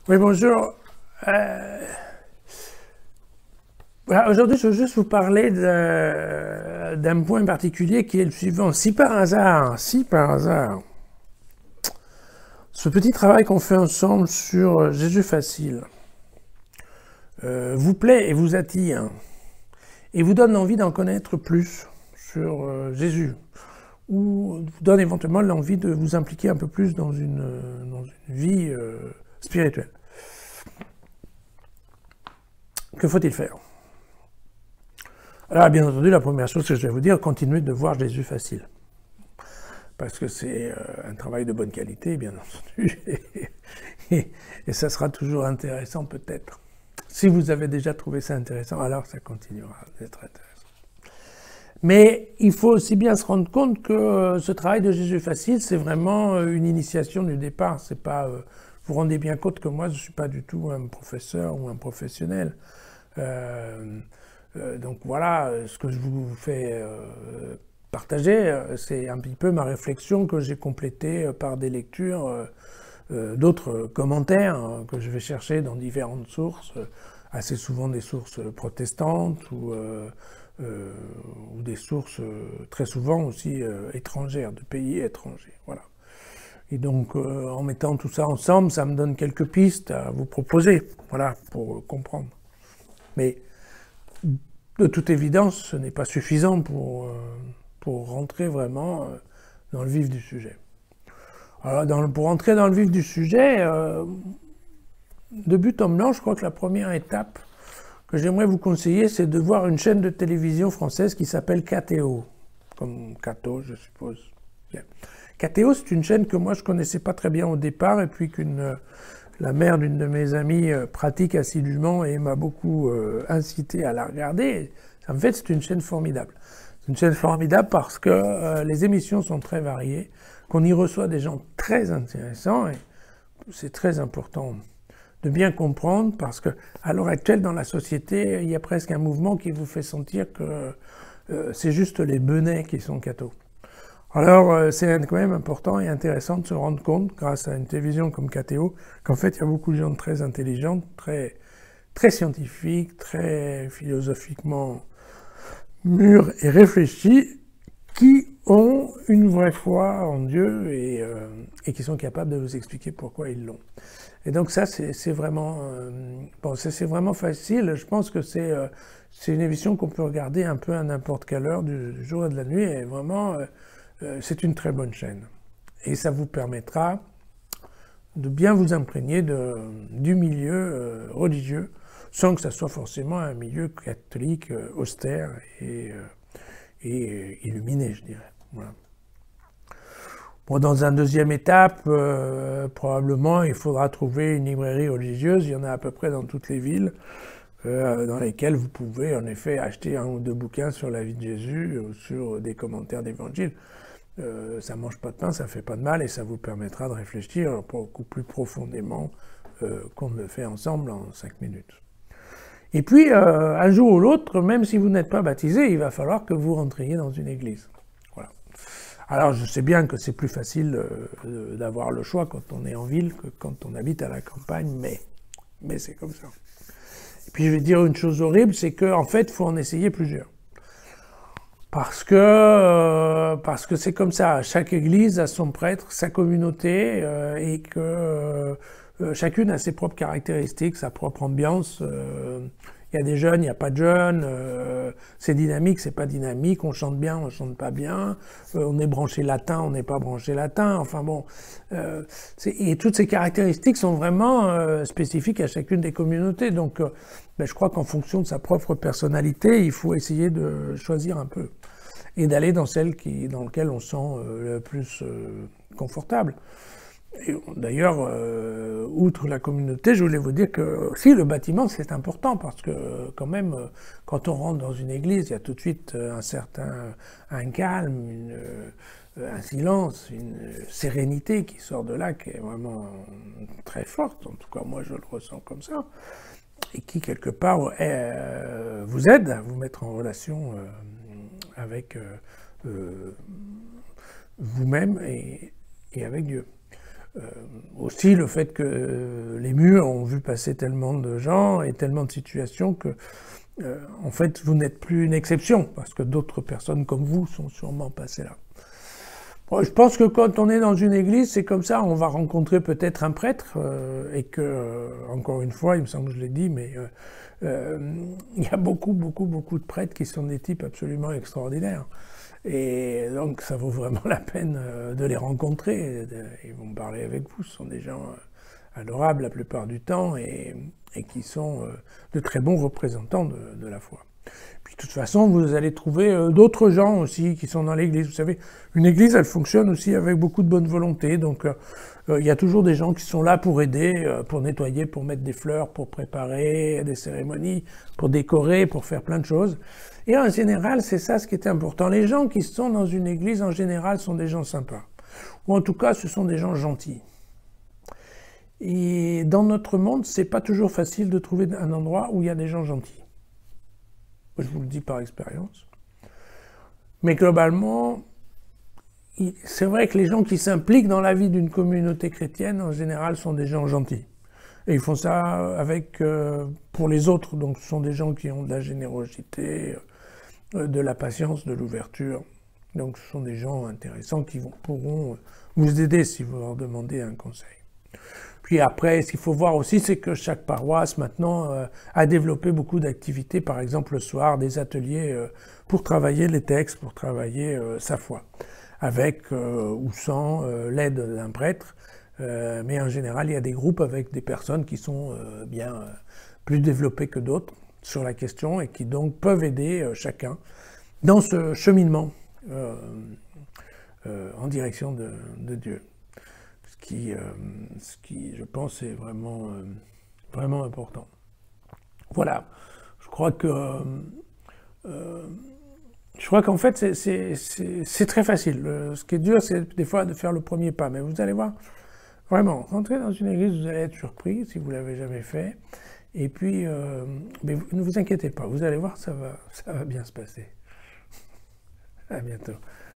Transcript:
Oui, bonjour. Voilà, aujourd'hui, je veux juste vous parler d'un point particulier qui est le suivant. Si par hasard, ce petit travail qu'on fait ensemble sur Jésus facile vous plaît et vous attire, et vous donne envie d'en connaître plus sur Jésus, ou vous donne éventuellement l'envie de vous impliquer un peu plus dans une vie spirituelle. Que faut-il faire? Alors, bien entendu, la première chose que je vais vous dire, continuez de voir Jésus facile. Parce que c'est un travail de bonne qualité, bien entendu, et ça sera toujours intéressant peut-être. Si vous avez déjà trouvé ça intéressant, alors ça continuera d'être intéressant. Mais il faut aussi bien se rendre compte que ce travail de Jésus facile, c'est vraiment une initiation du départ. C'est pas, vous vous rendez bien compte que moi, je ne suis pas du tout un professeur ou un professionnel. Donc voilà, ce que je vous fais partager, c'est un petit peu ma réflexion que j'ai complétée par des lectures, d'autres commentaires que je vais chercher dans différentes sources, assez souvent des sources protestantes ou des sources très souvent aussi étrangères, de pays étrangers. Voilà. Et donc, en mettant tout ça ensemble, ça me donne quelques pistes à vous proposer, voilà, pour comprendre. Mais de toute évidence, ce n'est pas suffisant pour rentrer vraiment dans le vif du sujet. Alors, pour rentrer dans le vif du sujet, de but en blanc, je crois que la première étape que j'aimerais vous conseiller, c'est de voir une chaîne de télévision française qui s'appelle KTO, comme Cato, je suppose. Bien. KTO, c'est une chaîne que moi je connaissais pas très bien au départ, et puis la mère d'une de mes amies pratique assidûment et m'a beaucoup incité à la regarder. En fait, c'est une chaîne formidable. C'est une chaîne formidable parce que les émissions sont très variées, qu'on y reçoit des gens très intéressants, et c'est très important de bien comprendre, parce que à l'heure actuelle, dans la société, il y a presque un mouvement qui vous fait sentir que c'est juste les benets qui sont cathos. Alors, c'est quand même important et intéressant de se rendre compte, grâce à une télévision comme KTO, qu'en fait, il y a beaucoup de gens très intelligents, très, très scientifiques, très philosophiquement mûrs et réfléchis, qui ont une vraie foi en Dieu et qui sont capables de vous expliquer pourquoi ils l'ont. Et donc ça, c'est vraiment, bon, c'est vraiment facile. Je pense que c'est une émission qu'on peut regarder un peu à n'importe quelle heure du jour et de la nuit, et vraiment, c'est une très bonne chaîne. Et ça vous permettra de bien vous imprégner du milieu religieux, sans que ça soit forcément un milieu catholique austère et illuminé, je dirais. Voilà. Bon, dans une deuxième étape, probablement, il faudra trouver une librairie religieuse. Il y en a à peu près dans toutes les villes, dans lesquelles vous pouvez en effet acheter un ou deux bouquins sur la vie de Jésus, ou sur des commentaires d'évangile. Ça mange pas de pain, ça fait pas de mal, et ça vous permettra de réfléchir beaucoup plus profondément qu'on ne le fait ensemble en 5 minutes. Et puis, un jour ou l'autre, même si vous n'êtes pas baptisé, il va falloir que vous rentriez dans une église. Voilà. Alors, je sais bien que c'est plus facile d'avoir le choix quand on est en ville que quand on habite à la campagne, mais c'est comme ça. Et puis, je vais dire une chose horrible, c'est qu'en fait, il faut en essayer plusieurs. Parce que c'est comme ça. Chaque église a son prêtre, sa communauté, et que chacune a ses propres caractéristiques, sa propre ambiance. Il y a des jeunes, il n'y a pas de jeunes, c'est dynamique, c'est pas dynamique, on chante bien, on chante pas bien, on est branché latin, on n'est pas branché latin, enfin bon. Et toutes ces caractéristiques sont vraiment spécifiques à chacune des communautés. Donc ben, je crois qu'en fonction de sa propre personnalité, il faut essayer de choisir un peu. Et d'aller dans celle dans laquelle on se sent le plus confortable. D'ailleurs, outre la communauté, je voulais vous dire que aussi le bâtiment c'est important, parce que quand même, quand on rentre dans une église, il y a tout de suite un calme, un silence, une sérénité qui sort de là, qui est vraiment très forte. En tout cas, moi je le ressens comme ça, et qui quelque part vous aide à vous mettre en relation avec vous-même et avec Dieu. aussi le fait que les murs ont vu passer tellement de gens et tellement de situations que, en fait, vous n'êtes plus une exception, parce que d'autres personnes comme vous sont sûrement passées là. Bon, je pense que quand on est dans une église, c'est comme ça, on va rencontrer peut-être un prêtre, et que, encore une fois, il me semble que je l'ai dit, mais il y a beaucoup de prêtres qui sont des types absolument extraordinaires. Et donc ça vaut vraiment la peine de les rencontrer. Ils vont parler avec vous, ce sont des gens adorables la plupart du temps et qui sont de très bons représentants de la foi. Puis de toute façon, vous allez trouver d'autres gens aussi qui sont dans l'église. Vous savez, une église, elle fonctionne aussi avec beaucoup de bonne volonté. Donc il y a toujours des gens qui sont là pour aider, pour nettoyer, pour mettre des fleurs, pour préparer des cérémonies, pour décorer, pour faire plein de choses. Et en général, c'est ça ce qui est important. Les gens qui sont dans une église, en général, sont des gens sympas. Ou en tout cas, ce sont des gens gentils. Et dans notre monde, c'est pas toujours facile de trouver un endroit où il y a des gens gentils. Je vous le dis par expérience. Mais globalement, c'est vrai que les gens qui s'impliquent dans la vie d'une communauté chrétienne, en général, sont des gens gentils. Et ils font ça avec, pour les autres. Donc ce sont des gens qui ont de la générosité, de la patience, de l'ouverture. Donc ce sont des gens intéressants qui pourront vous aider si vous leur demandez un conseil. Puis après, ce qu'il faut voir aussi, c'est que chaque paroisse maintenant a développé beaucoup d'activités, par exemple le soir, des ateliers pour travailler les textes, pour travailler sa foi, avec ou sans l'aide d'un prêtre. Mais en général, il y a des groupes avec des personnes qui sont bien plus développées que d'autres sur la question et qui donc peuvent aider chacun dans ce cheminement en direction de Dieu. Ce qui, je pense, est vraiment, vraiment important. Voilà. Je crois qu'en fait, c'est très facile. Ce qui est dur, c'est des fois de faire le premier pas. Mais vous allez voir, vraiment, rentrer dans une église, vous allez être surpris si vous ne l'avez jamais fait. Et puis, mais ne vous inquiétez pas, vous allez voir, ça va bien se passer. À bientôt.